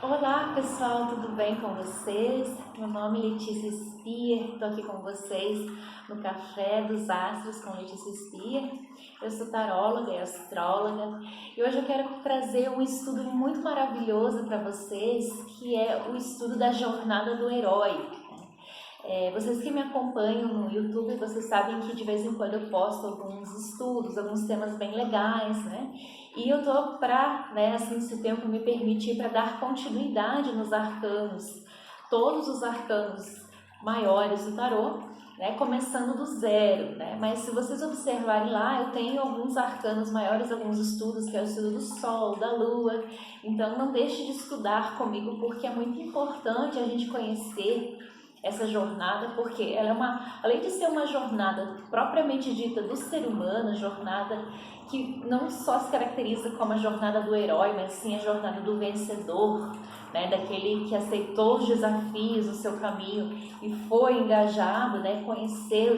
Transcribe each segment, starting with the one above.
Olá pessoal, tudo bem com vocês? Meu nome é Letícia Spier, estou aqui com vocês no Café dos Astros com Letícia Spier. Eu sou taróloga e astróloga e hoje eu quero trazer um estudo muito maravilhoso para vocês, que é o estudo da jornada do herói. Vocês que me acompanham no YouTube, vocês sabem que de vez em quando eu posto alguns estudos, alguns temas bem legais, né? E eu tô para, assim, se o tempo me permitir, para dar continuidade nos arcanos, todos os arcanos maiores do tarô, né? Começando do zero, né? Mas se vocês observarem lá, eu tenho alguns arcanos maiores, alguns estudos, que é o estudo do Sol, da Lua. Então não deixe de estudar comigo, porque é muito importante a gente conhecer essa jornada, porque ela além de ser uma jornada propriamente dita do ser humano, jornada que não só se caracteriza como a jornada do herói, mas sim a jornada do vencedor, né, daquele que aceitou os desafios do seu caminho e foi engajado, né, conheceu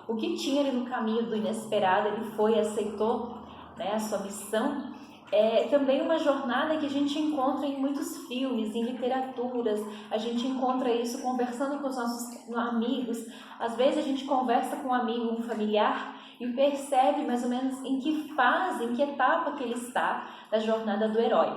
o que tinha ali no caminho do inesperado, ele foi e aceitou, né, a sua missão. É também uma jornada que a gente encontra em muitos filmes, em literaturas, a gente encontra isso conversando com os nossos amigos. Às vezes a gente conversa com um amigo, um familiar, e percebe mais ou menos em que fase, em que etapa que ele está da jornada do herói.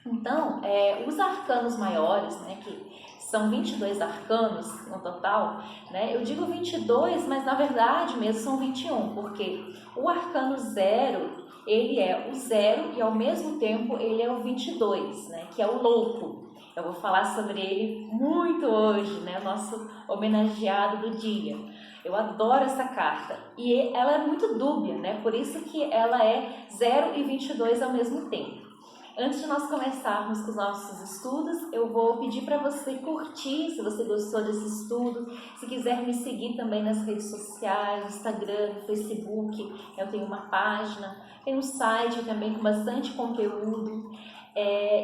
Então, os arcanos maiores, né, que são 22 arcanos no total, né, eu digo 22, mas na verdade mesmo são 21, porque o arcano 0, ele é o 0 e ao mesmo tempo ele é o 22, né, que é o louco. Eu vou falar sobre ele muito hoje, né, nosso homenageado do dia. Eu adoro essa carta e ela é muito dúbia, né, por isso que ela é 0 e 22 ao mesmo tempo. Antes de nós começarmos com os nossos estudos, eu vou pedir para você curtir, se você gostou desse estudo, se quiser me seguir também nas redes sociais, no Instagram, no Facebook, eu tenho uma página, tem um site também com bastante conteúdo,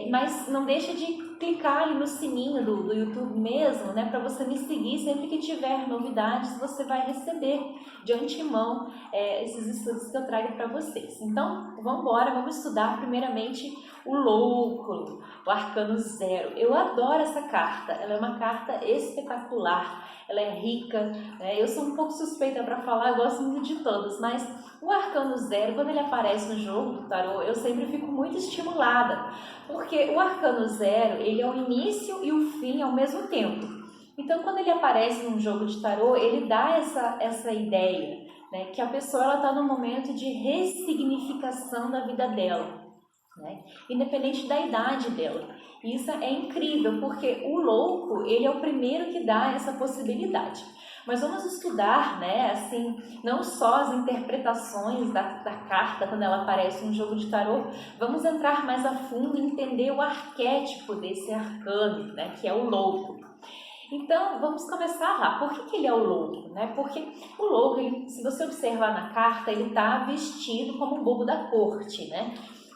mas não deixa de clicar ali no sininho do YouTube mesmo, né, para você me seguir sempre que tiver novidades, você vai receber de antemão esses estudos que eu trago para vocês. Então, vamos estudar primeiramente o louco, o arcano 0. Eu adoro essa carta, ela é uma carta espetacular, ela é rica, né? Eu sou um pouco suspeita para falar, eu gosto muito de todos, mas o arcano 0, quando ele aparece no jogo do tarô, eu sempre fico muito estimulada, porque o arcano 0, ele é o início e o fim ao mesmo tempo. Então, quando ele aparece num jogo de tarô, ele dá essa ideia, né, que a pessoa está num momento de ressignificação da vida dela, né, independente da idade dela. E isso é incrível, porque o louco, ele é o primeiro que dá essa possibilidade. Mas vamos estudar, né, assim, não só as interpretações da carta quando ela aparece no jogo de tarô, vamos entrar mais a fundo e entender o arquétipo desse arcano, né, que é o louco. Então, vamos começar lá. Por que ele é o louco, né? Porque o louco, se você observar na carta, ele está vestido como um bobo da corte, né?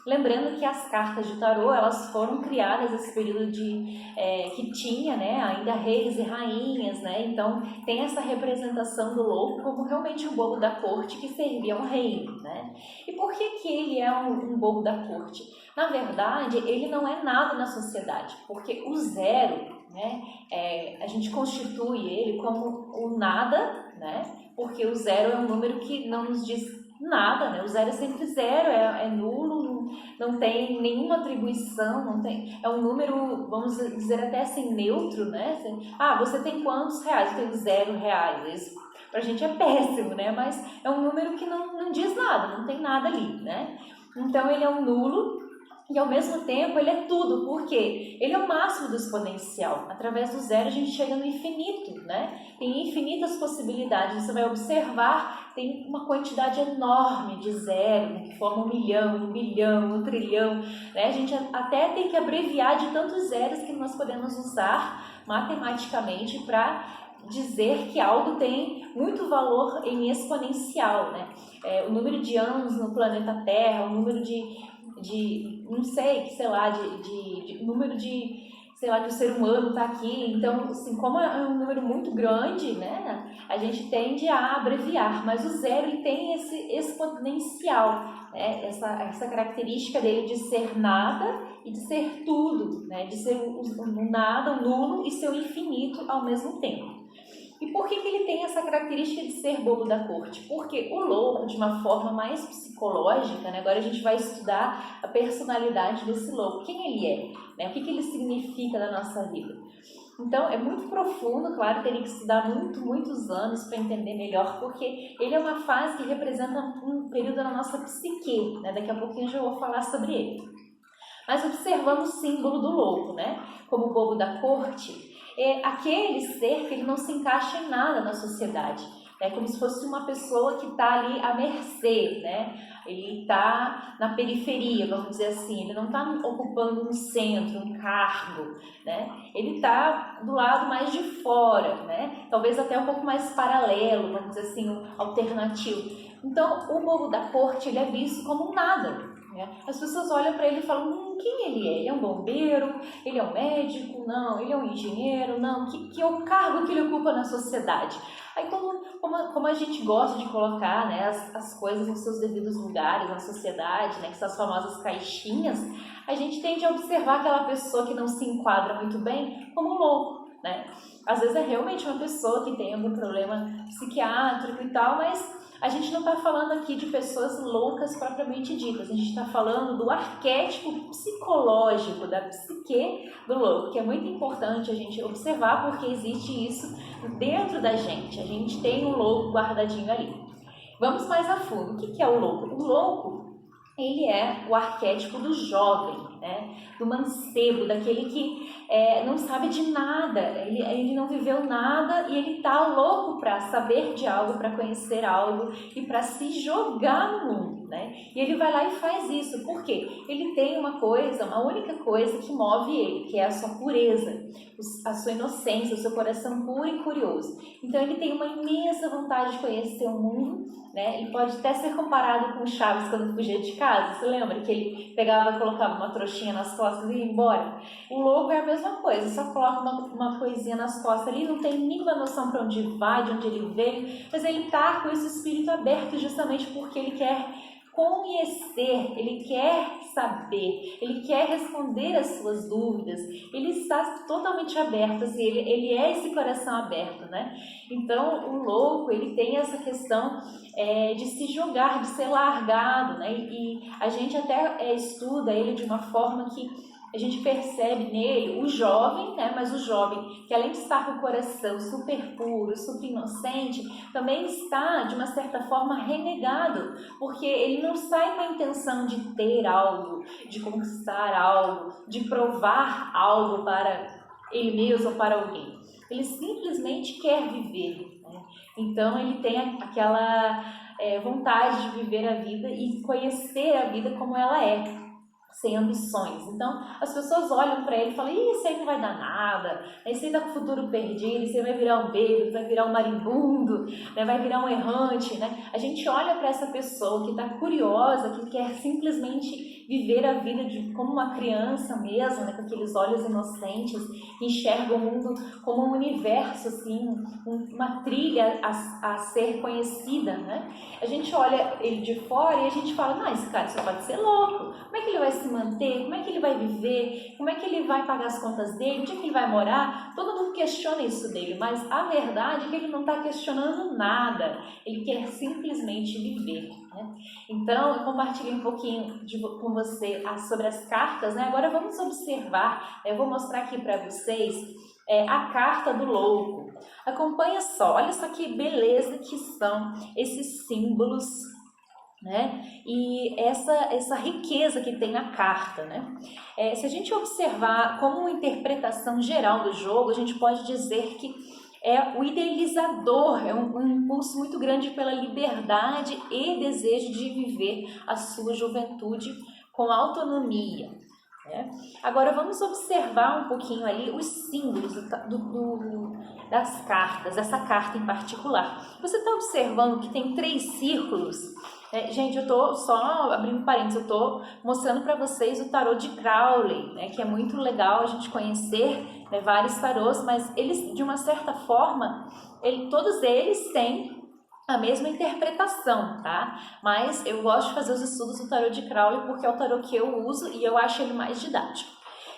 Lembrando que as cartas de tarô, elas foram criadas nesse período que tinha, né, ainda reis e rainhas, né? Então tem essa representação do louco como realmente um bobo da corte que servia ao reino, né? E por que ele é um bobo da corte? Na verdade, ele não é nada na sociedade, porque o 0, né, a gente constitui ele como o nada, né? Porque o 0 é um número que não nos diz nada, né? O 0 é sempre 0, é nulo, não tem nenhuma atribuição, não tem, é um número, vamos dizer até assim, neutro, né? Você tem quantos reais? Eu tenho 0 reais. Isso pra gente é péssimo, né? Mas é um número que não diz nada, não tem nada ali, né? Então ele é um nulo. E ao mesmo tempo ele é tudo, porque ele é o máximo do exponencial. Através do 0 a gente chega no infinito, né? Tem infinitas possibilidades. Você vai observar, tem uma quantidade enorme de 0, né, que forma 1 milhão, 1 bilhão, 1 trilhão. Né? A gente até tem que abreviar de tantos zeros que nós podemos usar matematicamente para dizer que algo tem muito valor em exponencial, né? O número de anos no planeta Terra, o número de número de sei lá, que o ser humano está aqui. Então, assim, como é um número muito grande, né, a gente tende a abreviar, mas o zero ele tem esse exponencial, né, essa característica dele de ser nada e de ser tudo, né, de ser o nada, o nulo e ser o infinito ao mesmo tempo. E por que ele tem essa característica de ser bobo da corte? Porque o louco, de uma forma mais psicológica, né? Agora a gente vai estudar a personalidade desse louco, quem ele é, né? O que ele significa na nossa vida. Então é muito profundo, claro, teria que estudar muitos anos para entender melhor, porque ele é uma fase que representa um período da nossa psique, né? Daqui a pouquinho eu já vou falar sobre ele. Mas observando o símbolo do louco, né? Como o bobo da corte, é aquele ser que ele não se encaixa em nada na sociedade. É como se fosse uma pessoa que está ali à mercê, né? Ele está na periferia, vamos dizer assim. Ele não está ocupando um centro, um cargo, né? Ele está do lado mais de fora, né? Talvez até um pouco mais paralelo, vamos dizer assim, um alternativo. Então, o bobo da corte ele é visto como nada. As pessoas olham para ele e falam, quem ele é? Ele é um bombeiro? Ele é um médico? Não. Ele é um engenheiro? Não. Que é o cargo que ele ocupa na sociedade? Aí como a gente gosta de colocar, né, as coisas nos seus devidos lugares na sociedade, né, que são as famosas caixinhas, a gente tende a observar aquela pessoa que não se enquadra muito bem como louco, né? Às vezes é realmente uma pessoa que tem algum problema psiquiátrico e tal, mas a gente não está falando aqui de pessoas loucas propriamente ditas, a gente está falando do arquétipo psicológico, da psique do louco, que é muito importante a gente observar, porque existe isso dentro da gente, a gente tem um louco guardadinho ali. Vamos mais a fundo, o que é o louco? O louco, ele é o arquétipo do jovem, né? Do mancebo, daquele que não sabe de nada, ele não viveu nada e ele está louco para saber de algo, para conhecer algo e para se jogar no mundo, né? E ele vai lá e faz isso, por quê? Ele tem uma única coisa que move ele, que é a sua pureza, a sua inocência, o seu coração puro e curioso. Então ele tem uma imensa vontade de conhecer o mundo, né? Ele pode até ser comparado com o Chaves quando fugia de casa. Você lembra que ele pegava e colocava uma trouxinha nas costas e ia embora? O louco é a mesma coisa, só coloca uma coisinha nas costas ali, não tem nenhuma noção para onde vai, de onde ele veio, mas ele está com esse espírito aberto justamente porque ele quer conhecer, ele quer saber, ele quer responder as suas dúvidas, ele está totalmente aberto, assim, ele é esse coração aberto, né? Então o louco, ele tem essa questão de se jogar, de ser largado, né? E a gente até estuda ele de uma forma que a gente percebe nele o jovem, né? Mas o jovem que além de estar com o coração super puro, super inocente, também está de uma certa forma renegado, porque ele não sai com a intenção de ter algo, de conquistar algo, de provar algo para ele mesmo ou para alguém. Ele simplesmente quer viver, né? Então ele tem aquela vontade de viver a vida e conhecer a vida como ela é, sem ambições. Então as pessoas olham para ele e falam, isso aí não vai dar nada, isso aí tá com o futuro perdido, isso aí vai virar um bêbado, vai virar um marimbundo, né? Vai virar um errante, né? A gente olha para essa pessoa que está curiosa, que quer simplesmente viver a vida como uma criança mesmo, né? Com aqueles olhos inocentes, que enxerga o mundo como um universo, assim, uma trilha a ser conhecida, né? A gente olha ele de fora e a gente fala, não, esse cara só pode ser louco, como é que ele vai se manter, como é que ele vai viver, como é que ele vai pagar as contas dele, onde é que ele vai morar? Todo mundo questiona isso dele, mas a verdade é que ele não está questionando nada, ele quer simplesmente viver, né? Então eu compartilhei um pouquinho com você sobre as cartas, né? Agora vamos observar, eu vou mostrar aqui para vocês a carta do louco. Acompanha só, olha só que beleza que são esses símbolos, né? E essa riqueza que tem na carta, né? Se a gente observar como uma interpretação geral do jogo, a gente pode dizer que o idealizador, é um impulso muito grande pela liberdade e desejo de viver a sua juventude com autonomia. né? Agora vamos observar um pouquinho ali os símbolos das cartas, essa carta em particular. Você está observando que tem 3 círculos? Gente, eu estou só abrindo parênteses, eu estou mostrando para vocês o tarô de Crowley, né, que é muito legal a gente conhecer, né, vários tarôs, mas eles, de uma certa forma, todos eles têm a mesma interpretação, tá? Mas eu gosto de fazer os estudos do tarô de Crowley porque é o tarô que eu uso e eu acho ele mais didático.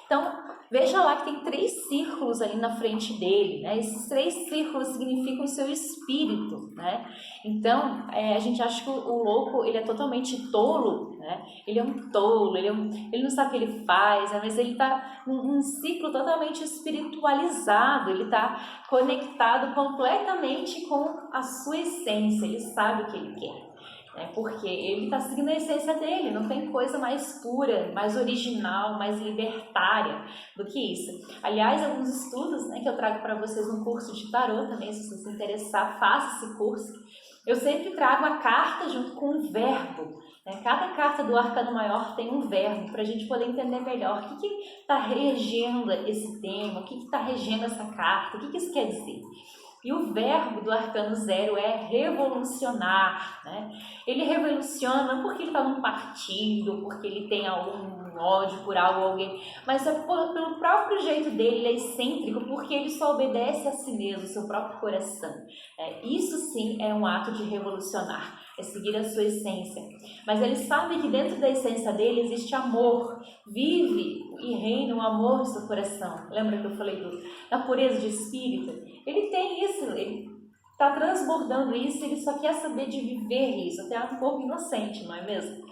Então, veja lá que tem 3 círculos ali na frente dele, né? Esses 3 círculos significam o seu espírito, né? Então, a gente acha que o louco, ele é totalmente tolo, né? Ele é um tolo, ele não sabe o que ele faz, mas ele está num ciclo totalmente espiritualizado, ele está conectado completamente com a sua essência, ele sabe o que ele quer. Porque ele está seguindo a essência dele, não tem coisa mais pura, mais original, mais libertária do que isso. Aliás, alguns estudos, né, que eu trago para vocês no curso de tarô também, se você se interessar, faça esse curso. Eu sempre trago a carta junto com o verbo. Cada carta do arcano maior tem um verbo, para a gente poder entender melhor o que está regendo esse tema, o que está regendo essa carta, o que isso quer dizer. E o verbo do arcano 0 é revolucionar, né? Ele revoluciona não porque ele está num partido, porque ele tem algum ódio por algo ou alguém, mas é pelo próprio jeito dele, ele é excêntrico, porque ele só obedece a si mesmo, seu próprio coração. Isso sim é um ato de revolucionar, é seguir a sua essência. Mas ele sabe que dentro da essência dele existe amor, vive e reina o amor no seu coração. Lembra que eu falei da pureza de espírito? Ele tem isso, ele está transbordando isso, ele só quer saber de viver isso, até um pouco inocente, não é mesmo?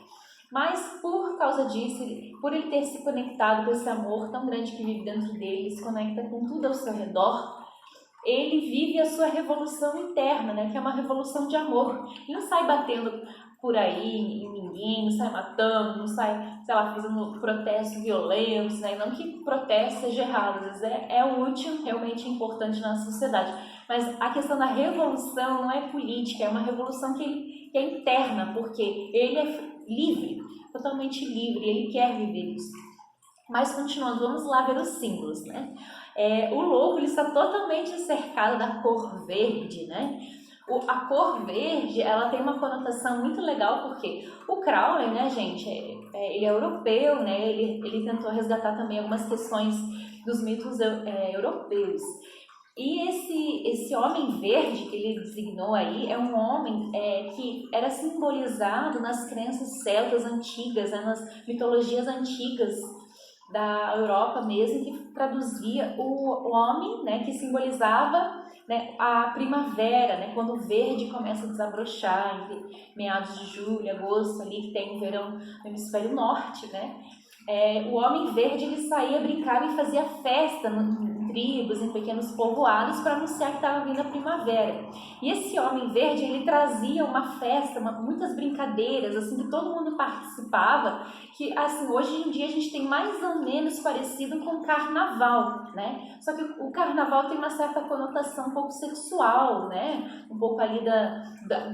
Mas por causa disso, por ele ter se conectado com esse amor tão grande que vive dentro dele, ele se conecta com tudo ao seu redor, ele vive a sua revolução interna, né? Que é uma revolução de amor. Ele não sai batendo por aí em ninguém, não sai matando, não sai, fazendo protestos violentos, né? Não que protesto seja errado, às vezes é útil, realmente importante na sociedade. Mas a questão da revolução não é política, é uma revolução que é interna, porque ele é livre, totalmente livre, ele quer viver isso. Mas continuando, vamos lá ver os símbolos, né? O louco, ele está totalmente cercado da cor verde, né? A cor verde, ela tem uma conotação muito legal, porque o Crowley, né, gente, ele é europeu, né? Ele tentou resgatar também algumas questões dos mitos europeus. E esse homem verde que ele designou aí é um homem que era simbolizado nas crenças celtas antigas, né, nas mitologias antigas da Europa mesmo, que traduzia o homem, né, que simbolizava, né, a primavera, né, quando o verde começa a desabrochar entre meados de julho, agosto, ali que tem o verão no hemisfério norte, né? O homem verde, ele saía, brincava e fazia festa em tribos, em pequenos povoados, para anunciar que estava vindo a primavera. E esse homem verde, ele trazia uma festa, muitas brincadeiras, assim, que todo mundo participava, que, assim, hoje em dia a gente tem mais ou menos parecido com o carnaval, né? Só que o carnaval tem uma certa conotação um pouco sexual, né? Um pouco ali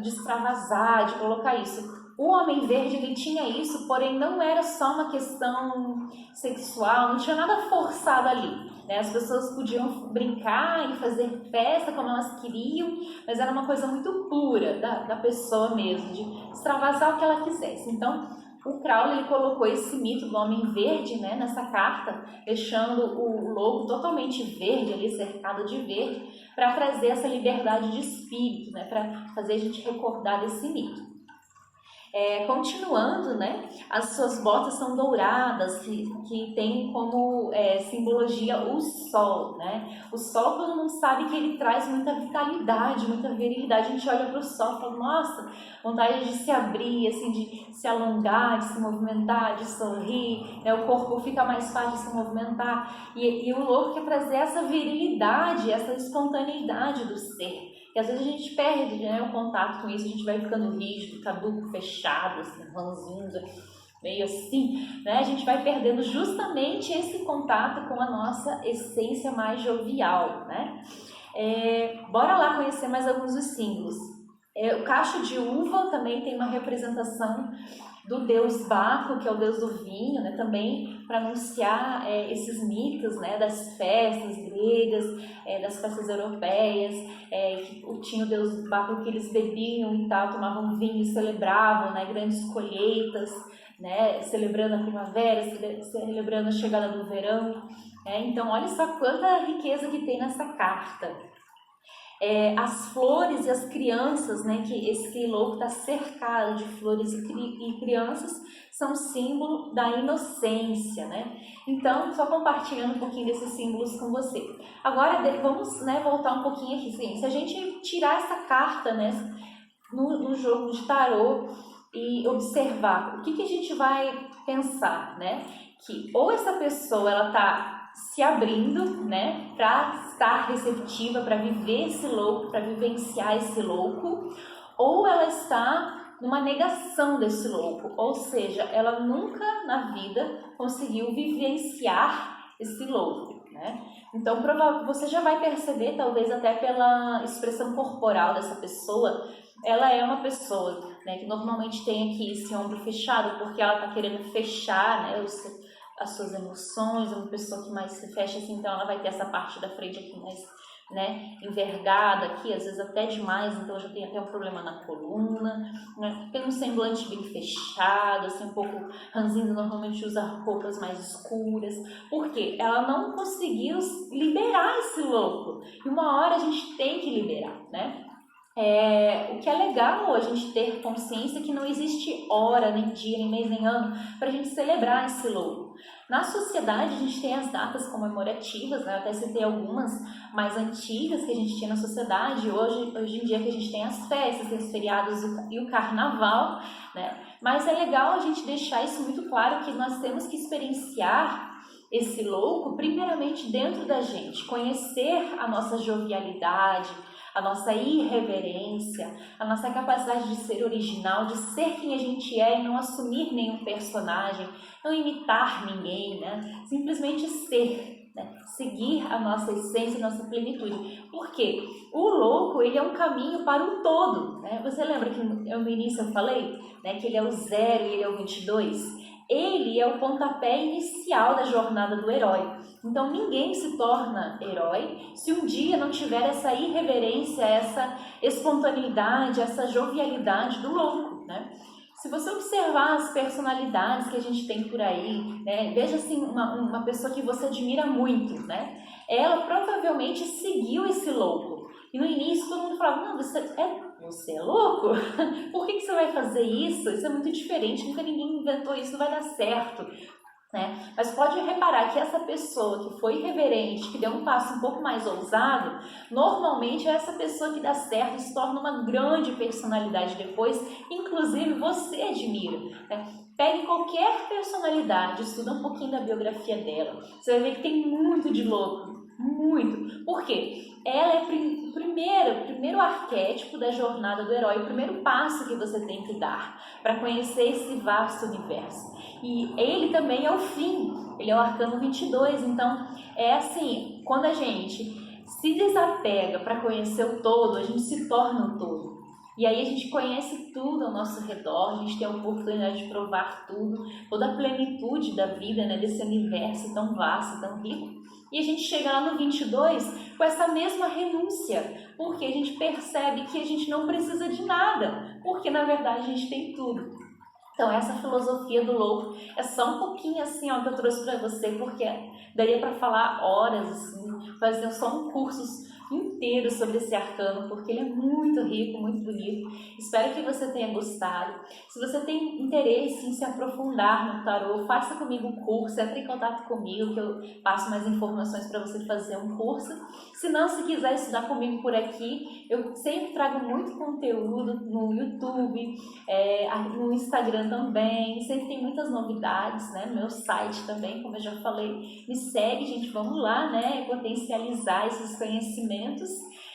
de extravasar, de colocar isso. O homem verde, ele tinha isso, porém não era só uma questão sexual, não tinha nada forçado ali, né? As pessoas podiam brincar e fazer festa como elas queriam, mas era uma coisa muito pura da pessoa mesmo, de extravasar o que ela quisesse. Então, o Crowley, ele colocou esse mito do homem verde, né, nessa carta, deixando o lobo totalmente verde, ali cercado de verde, para trazer essa liberdade de espírito, né, para fazer a gente recordar desse mito. Continuando, né, as suas botas são douradas, que tem como simbologia o sol, né? O sol, todo mundo sabe que ele traz muita vitalidade, muita virilidade. A gente olha para o sol e fala, nossa, vontade de se abrir, assim, de se alongar, de se movimentar, de sorrir, né? O corpo fica mais fácil de se movimentar. E o louco quer trazer essa virilidade, essa espontaneidade do ser. E às vezes a gente perde, né, o contato com isso, a gente vai ficando rígido, caduco, fechado, assim, ranzinho, meio assim, né? A gente vai perdendo justamente esse contato com a nossa essência mais jovial, né? Bora lá conhecer mais alguns dos símbolos. O cacho de uva também tem uma representação do deus Baco, que é o deus do vinho, né, também para anunciar esses mitos, né, das festas gregas, das festas europeias, que tinha o deus Baco que eles bebiam e tal, tomavam vinho e celebravam, né, grandes colheitas, né, celebrando a primavera, celebrando a chegada do verão. Então, olha só quanta riqueza que tem nessa carta. As flores e as crianças, né, que esse louco está cercado de flores e crianças, são símbolo da inocência, né? Então, só compartilhando um pouquinho desses símbolos com você. Agora, vamos, né, voltar um pouquinho aqui. Se a gente tirar essa carta, né, no jogo de tarô e observar, o que a gente vai pensar, né? Que ou essa pessoa, ela está se abrindo, né, para estar receptiva, para viver esse louco, para vivenciar esse louco, ou ela está numa negação desse louco, ou seja, ela nunca na vida conseguiu vivenciar esse louco, né? Então, você já vai perceber, talvez até pela expressão corporal dessa pessoa, ela é uma pessoa, né, que normalmente tem aqui esse ombro fechado, porque ela está querendo fechar, né, as suas emoções, é uma pessoa que mais se fecha assim, então ela vai ter essa parte da frente aqui mais, né, envergada aqui, às vezes até demais, então já tem até um problema na coluna, né, tem um semblante bem fechado, assim, um pouco ranzinza, normalmente usa roupas mais escuras, porque ela não conseguiu liberar esse louco, e uma hora a gente tem que liberar, né? O que é legal a gente ter consciência que não existe hora, nem dia, nem mês, nem ano para a gente celebrar esse louco. Na sociedade a gente tem as datas comemorativas, né? Eu até citei algumas mais antigas que a gente tinha na sociedade, hoje em dia que a gente tem as festas, tem os feriados e o carnaval, né? Mas é legal a gente deixar isso muito claro, que nós temos que experienciar esse louco primeiramente dentro da gente, conhecer a nossa jovialidade, a nossa irreverência, a nossa capacidade de ser original, de ser quem a gente é e não assumir nenhum personagem, não imitar ninguém, né? Simplesmente ser, né? Seguir a nossa essência, a nossa plenitude. Por quê? O louco, ele é um caminho para o todo, né? Você lembra que no início eu falei, né, que ele é o 0 e ele é o 22? Ele é o pontapé inicial da jornada do herói. Então, ninguém se torna herói se um dia não tiver essa irreverência, essa espontaneidade, essa jovialidade do louco, né? Se você observar as personalidades que a gente tem por aí, né, veja assim, uma pessoa que você admira muito, né? Ela provavelmente seguiu esse louco. E no início todo mundo falava, não, você é louco? Por que você vai fazer isso? Isso é muito diferente, nunca ninguém inventou isso, não vai dar certo. Né? Mas pode reparar que essa pessoa que foi irreverente, que deu um passo um pouco mais ousado, normalmente é essa pessoa que dá certo e se torna uma grande personalidade depois, inclusive você admira, né? Pegue qualquer personalidade, estuda um pouquinho da biografia dela, você vai ver que tem muito de louco, muito. Por quê? Ela é o primeiro arquétipo da jornada do herói, o primeiro passo que você tem que dar para conhecer esse vasto universo. E ele também é o fim, ele é o arcano 22, então é assim, quando a gente se desapega para conhecer o todo, a gente se torna o todo. E aí a gente conhece tudo ao nosso redor, a gente tem a oportunidade de provar tudo, toda a plenitude da vida, né, desse universo tão vasto, tão rico. E a gente chega lá no 22 com essa mesma renúncia, porque a gente percebe que a gente não precisa de nada, porque na verdade a gente tem tudo. Então essa filosofia do louco é só um pouquinho assim, ó, que eu trouxe para você, porque daria para falar horas, assim, fazer só um curso inteiro sobre esse arcano, porque ele é muito rico, muito bonito. Espero que você tenha gostado. Se você tem interesse em se aprofundar no tarô, faça comigo um curso, entre em contato comigo que eu passo mais informações para você fazer um curso. Se não, se quiser estudar comigo por aqui, eu sempre trago muito conteúdo no YouTube, no Instagram também, sempre tem muitas novidades, né? No meu site também, como eu já falei, me segue, gente, vamos lá, né? Potencializar esses conhecimentos.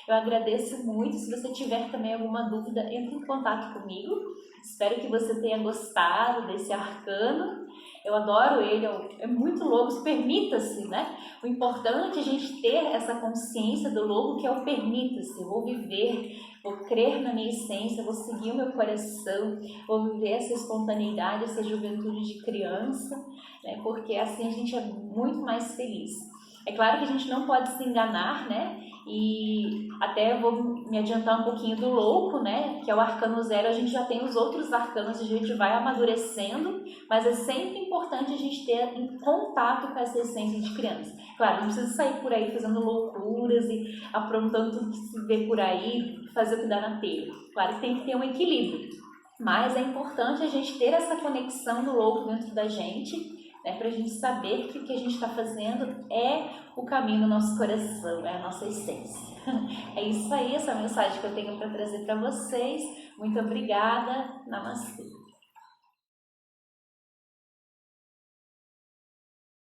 Eu agradeço muito. Se você tiver também alguma dúvida, entre em contato comigo. Espero que você tenha gostado desse arcano Eu adoro ele, é muito louco, permita-se, né? O importante é a gente ter essa consciência do louco, que é o permita-se. Vou viver, vou crer na minha essência, vou seguir o meu coração, vou viver essa espontaneidade, essa juventude de criança, né? Porque assim a gente é muito mais feliz. É claro que a gente não pode se enganar, né? E até eu vou me adiantar um pouquinho do louco, né? Que é o arcano 0, a gente já tem os outros arcanos, a gente vai amadurecendo, mas é sempre importante a gente ter em contato com essa essência de criança. Claro, não precisa sair por aí fazendo loucuras e aprontando tudo que se vê por aí, fazer o que dá na telha. Claro que tem que ter um equilíbrio, mas é importante a gente ter essa conexão do louco dentro da gente, né, para a gente saber que o que a gente está fazendo é o caminho do nosso coração, é a nossa essência. É isso aí, essa mensagem que eu tenho para trazer para vocês. Muito obrigada. Namastê.